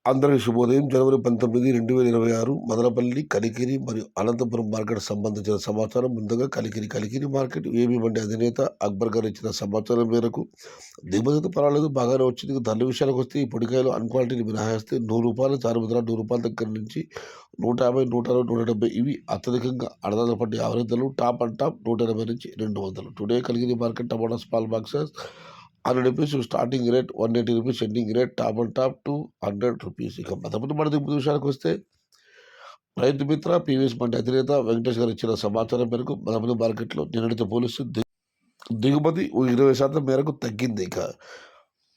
అందరికీ శుభోదయం. జనవరి 19, 2026 మదనపల్లి, కలికిరి మరియు అనంతపురం మార్కెట్ సంబంధించిన సమాచారం. ముందుగా కలికిరి మార్కెట్ ఏబీ మండి అధినేత అక్బర్ గారు ఇచ్చిన సమాచారం మేరకు దిగుమతి పర్వాలేదు, బాగానే వచ్చింది. ధరల విషయానికి వస్తే ఈ పొడికాయలు అన్క్వాలిటీని మినహాయిస్తే రూ. 100 చారుముద్ర రూ. 100 దగ్గర నుంచి 150, 160, 170 ఇవి అత్యధికంగా అడదాల పడ్డ యావరేజ్ ధరలు. టాప్ అండ్ టాప్ 180 నుంచి 200. Today Kalikiri market tomato small boxes ₹100 starting rate, ₹180 ending rate, top and top ₹200. ఇక మదనపల్లి దిగుమతి విషయానికి వస్తే రైతు మిత్ర పీవీఎస్ మండి అధినేత వెంకటేష్ గారు ఇచ్చిన సమాచారం మేరకు మదనపల్లి మార్కెట్లో నిన్నటితో పోలిస్తే దిగుమతి 20% మేరకు తగ్గింది. ఇక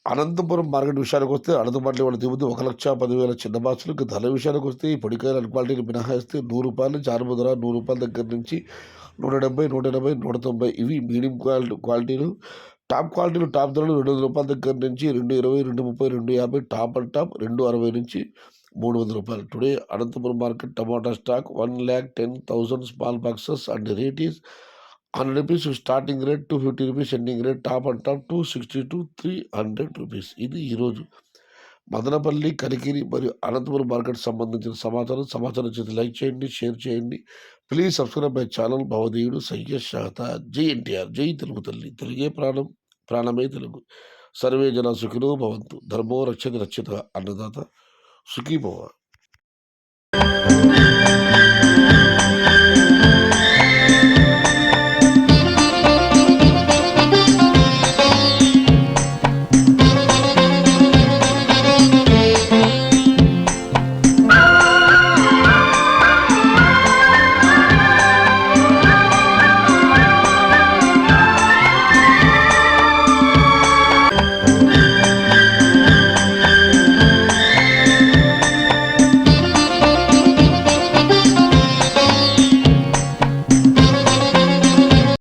అనంతపురం మార్కెట్ విషయానికి వస్తే అనంతపురం వాళ్ళ దిగుమతి 1,10,000 చిన్న బాక్సులు. ఇక ధరల విషయానికి వస్తే ఈ పొడికాయలు అన్క్వాలిటీని మినహాయిస్తే ₹100 నుంచి ₹600 దగ్గర నుంచి 170, 180, 190 ఇవి మీడియం క్వాలిటీలు. టాప్ క్వాలిటీలు టాప్ ధరలు ₹200 దగ్గర నుంచి 220, 230, 250, టాప్ అండ్ టాప్ 260 నుంచి ₹300. Today Anantapuram market tomato stock 1,10,000 small boxes and rate is ₹100 starting rate, ₹250 ending rate, top and top ₹260 to ₹300. ఇది ఈరోజు మదనపల్లి, కలికిరి మరియు అనంతపురం మార్కెట్ సంబంధించిన సమాచారం చేసి లైక్ చేయండి, షేర్ చేయండి. Please subscribe my channel. భవదీయుడు సయ్యద్ షాహతా. జై ఎన్టీఆర్, జై తెలుగు తల్లి, తెలుగే ప్రాణం, ప్రాణమే తెలుగు. సర్వే జన సుఖినో భవంతు. ధర్మో రక్షతి రక్షిత. అన్నదాత సుఖీ భవ.